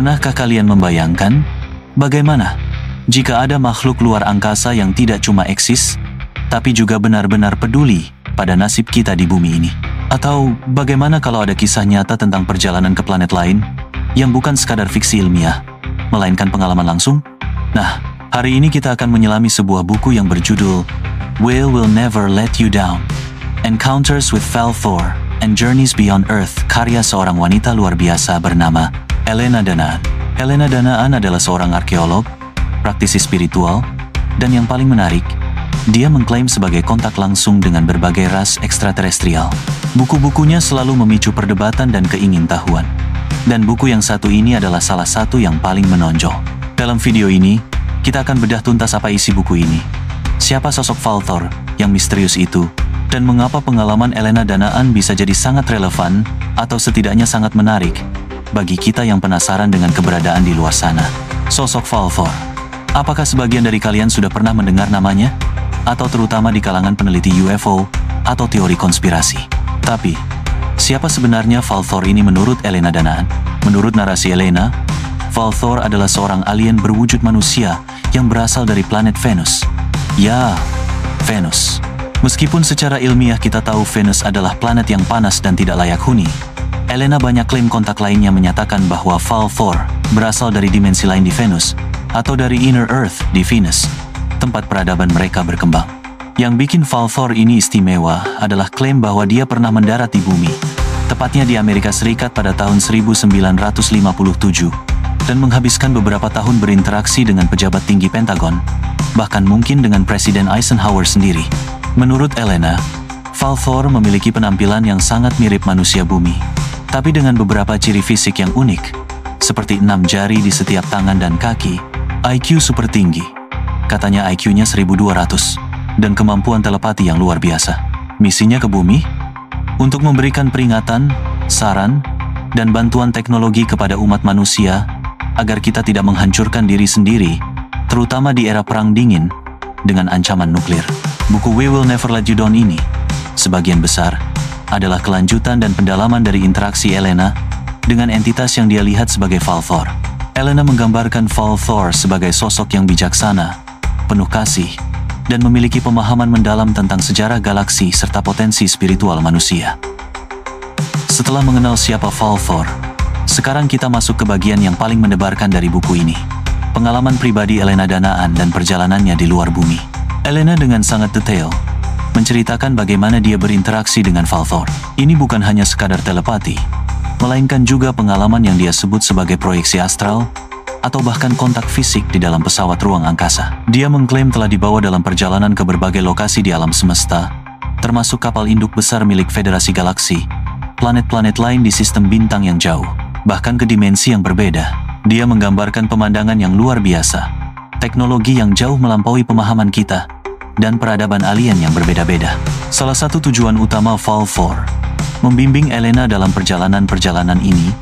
Pernahkah kalian membayangkan bagaimana jika ada makhluk luar angkasa yang tidak cuma eksis, tapi juga benar-benar peduli pada nasib kita di bumi ini? Atau bagaimana kalau ada kisah nyata tentang perjalanan ke planet lain yang bukan sekadar fiksi ilmiah, melainkan pengalaman langsung? Nah, hari ini kita akan menyelami sebuah buku yang berjudul We Will Never Let You Down, Encounters with Falthor and Journeys Beyond Earth, karya seorang wanita luar biasa bernama Elena Danaan. Elena Danaan adalah seorang arkeolog, praktisi spiritual, dan yang paling menarik, dia mengklaim sebagai kontak langsung dengan berbagai ras ekstraterestrial. Buku-bukunya selalu memicu perdebatan dan keingintahuan. Dan buku yang satu ini adalah salah satu yang paling menonjol. Dalam video ini, kita akan bedah tuntas apa isi buku ini, siapa sosok Falthor yang misterius itu, dan mengapa pengalaman Elena Danaan bisa jadi sangat relevan atau setidaknya sangat menarik bagi kita yang penasaran dengan keberadaan di luar sana. Sosok Falthor. Apakah sebagian dari kalian sudah pernah mendengar namanya? Atau terutama di kalangan peneliti UFO atau teori konspirasi. Tapi, siapa sebenarnya Falthor ini menurut Elena Danaan? Menurut narasi Elena, Falthor adalah seorang alien berwujud manusia yang berasal dari planet Venus. Ya, Venus. Meskipun secara ilmiah kita tahu Venus adalah planet yang panas dan tidak layak huni, Elena banyak klaim kontak lainnya menyatakan bahwa Falthor berasal dari dimensi lain di Venus, atau dari Inner Earth di Venus, tempat peradaban mereka berkembang. Yang bikin Falthor ini istimewa adalah klaim bahwa dia pernah mendarat di bumi, tepatnya di Amerika Serikat pada tahun 1957, dan menghabiskan beberapa tahun berinteraksi dengan pejabat tinggi Pentagon, bahkan mungkin dengan Presiden Eisenhower sendiri. Menurut Elena, Falthor memiliki penampilan yang sangat mirip manusia bumi, tapi dengan beberapa ciri fisik yang unik, seperti 6 jari di setiap tangan dan kaki, IQ super tinggi. Katanya IQ-nya 1200, dan kemampuan telepati yang luar biasa. Misinya ke bumi? Untuk memberikan peringatan, saran, dan bantuan teknologi kepada umat manusia, agar kita tidak menghancurkan diri sendiri, terutama di era Perang Dingin, dengan ancaman nuklir. Buku We Will Never Let You Down ini, sebagian besar, adalah kelanjutan dan pendalaman dari interaksi Elena dengan entitas yang dia lihat sebagai Falthor. Elena menggambarkan Falthor sebagai sosok yang bijaksana, penuh kasih, dan memiliki pemahaman mendalam tentang sejarah galaksi serta potensi spiritual manusia. Setelah mengenal siapa Falthor, sekarang kita masuk ke bagian yang paling mendebarkan dari buku ini, pengalaman pribadi Elena Danaan dan perjalanannya di luar bumi. Elena dengan sangat detail menceritakan bagaimana dia berinteraksi dengan Falthor. Ini bukan hanya sekadar telepati, melainkan juga pengalaman yang dia sebut sebagai proyeksi astral, atau bahkan kontak fisik di dalam pesawat ruang angkasa. Dia mengklaim telah dibawa dalam perjalanan ke berbagai lokasi di alam semesta, termasuk kapal induk besar milik Federasi Galaksi, planet-planet lain di sistem bintang yang jauh, bahkan ke dimensi yang berbeda. Dia menggambarkan pemandangan yang luar biasa, teknologi yang jauh melampaui pemahaman kita, dan peradaban alien yang berbeda-beda. Salah satu tujuan utama Falthor membimbing Elena dalam perjalanan-perjalanan ini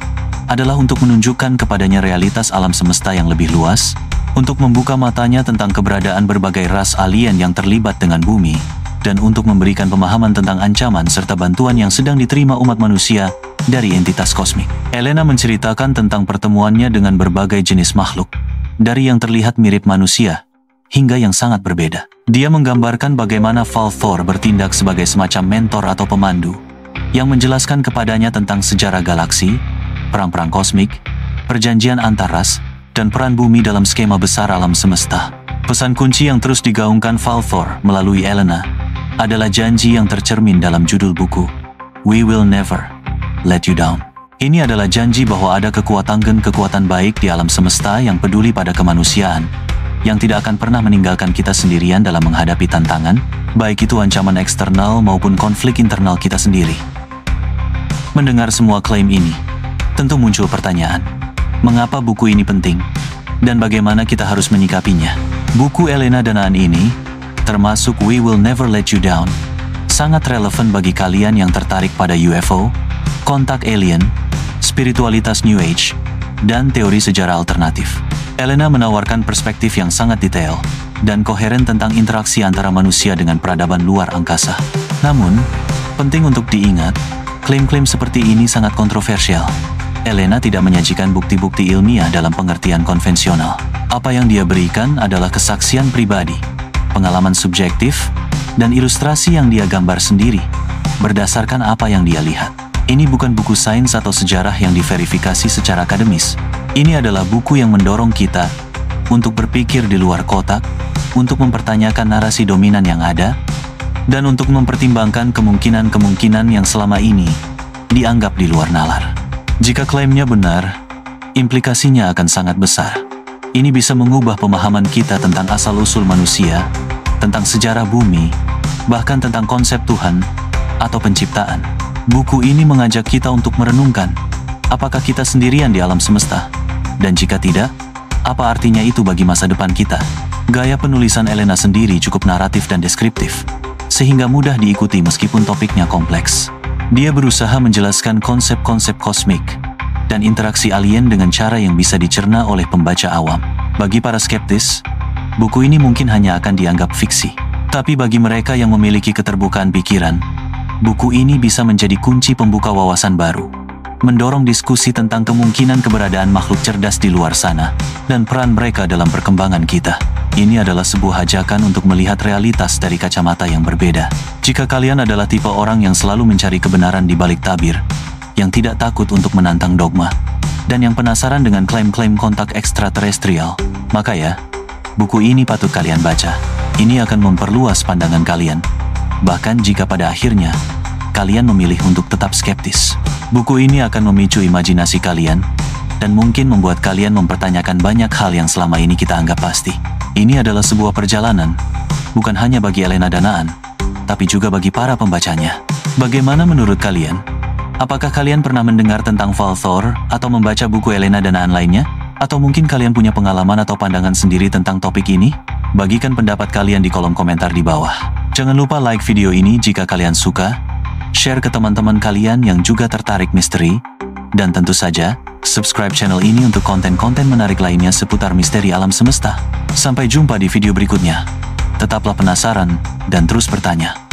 adalah untuk menunjukkan kepadanya realitas alam semesta yang lebih luas, untuk membuka matanya tentang keberadaan berbagai ras alien yang terlibat dengan bumi, dan untuk memberikan pemahaman tentang ancaman serta bantuan yang sedang diterima umat manusia dari entitas kosmik. Elena menceritakan tentang pertemuannya dengan berbagai jenis makhluk, dari yang terlihat mirip manusia, hingga yang sangat berbeda. Dia menggambarkan bagaimana Falthor bertindak sebagai semacam mentor atau pemandu, yang menjelaskan kepadanya tentang sejarah galaksi, perang-perang kosmik, perjanjian antar ras, dan peran bumi dalam skema besar alam semesta. Pesan kunci yang terus digaungkan Falthor melalui Elena adalah janji yang tercermin dalam judul buku, We Will Never Let You Down. Ini adalah janji bahwa ada kekuatan baik di alam semesta yang peduli pada kemanusiaan, yang tidak akan pernah meninggalkan kita sendirian dalam menghadapi tantangan, baik itu ancaman eksternal maupun konflik internal kita sendiri. Mendengar semua klaim ini, tentu muncul pertanyaan, mengapa buku ini penting, dan bagaimana kita harus menyikapinya? Buku Elena Danaan ini, termasuk We Will Never Let You Down, sangat relevan bagi kalian yang tertarik pada UFO, kontak alien, spiritualitas New Age, dan teori sejarah alternatif. Elena menawarkan perspektif yang sangat detail dan koheren tentang interaksi antara manusia dengan peradaban luar angkasa. Namun, penting untuk diingat, klaim-klaim seperti ini sangat kontroversial. Elena tidak menyajikan bukti-bukti ilmiah dalam pengertian konvensional. Apa yang dia berikan adalah kesaksian pribadi, pengalaman subjektif, dan ilustrasi yang dia gambar sendiri, berdasarkan apa yang dia lihat. Ini bukan buku sains atau sejarah yang diverifikasi secara akademis. Ini adalah buku yang mendorong kita untuk berpikir di luar kotak, untuk mempertanyakan narasi dominan yang ada, dan untuk mempertimbangkan kemungkinan-kemungkinan yang selama ini dianggap di luar nalar. Jika klaimnya benar, implikasinya akan sangat besar. Ini bisa mengubah pemahaman kita tentang asal-usul manusia, tentang sejarah bumi, bahkan tentang konsep Tuhan atau penciptaan. Buku ini mengajak kita untuk merenungkan, apakah kita sendirian di alam semesta? Dan jika tidak, apa artinya itu bagi masa depan kita? Gaya penulisan Elena sendiri cukup naratif dan deskriptif, sehingga mudah diikuti meskipun topiknya kompleks. Dia berusaha menjelaskan konsep-konsep kosmik dan interaksi alien dengan cara yang bisa dicerna oleh pembaca awam. Bagi para skeptis, buku ini mungkin hanya akan dianggap fiksi. Tapi bagi mereka yang memiliki keterbukaan pikiran, buku ini bisa menjadi kunci pembuka wawasan baru, mendorong diskusi tentang kemungkinan keberadaan makhluk cerdas di luar sana, dan peran mereka dalam perkembangan kita. Ini adalah sebuah ajakan untuk melihat realitas dari kacamata yang berbeda. Jika kalian adalah tipe orang yang selalu mencari kebenaran di balik tabir, yang tidak takut untuk menantang dogma, dan yang penasaran dengan klaim-klaim kontak ekstraterestrial, maka ya, buku ini patut kalian baca. Ini akan memperluas pandangan kalian, bahkan jika pada akhirnya, kalian memilih untuk tetap skeptis. Buku ini akan memicu imajinasi kalian, dan mungkin membuat kalian mempertanyakan banyak hal yang selama ini kita anggap pasti. Ini adalah sebuah perjalanan, bukan hanya bagi Elena Danaan, tapi juga bagi para pembacanya. Bagaimana menurut kalian? Apakah kalian pernah mendengar tentang Falthor atau membaca buku Elena Danaan lainnya? Atau mungkin kalian punya pengalaman atau pandangan sendiri tentang topik ini? Bagikan pendapat kalian di kolom komentar di bawah. Jangan lupa like video ini jika kalian suka, share ke teman-teman kalian yang juga tertarik misteri, dan tentu saja, subscribe channel ini untuk konten-konten menarik lainnya seputar misteri alam semesta. Sampai jumpa di video berikutnya. Tetaplah penasaran dan terus bertanya.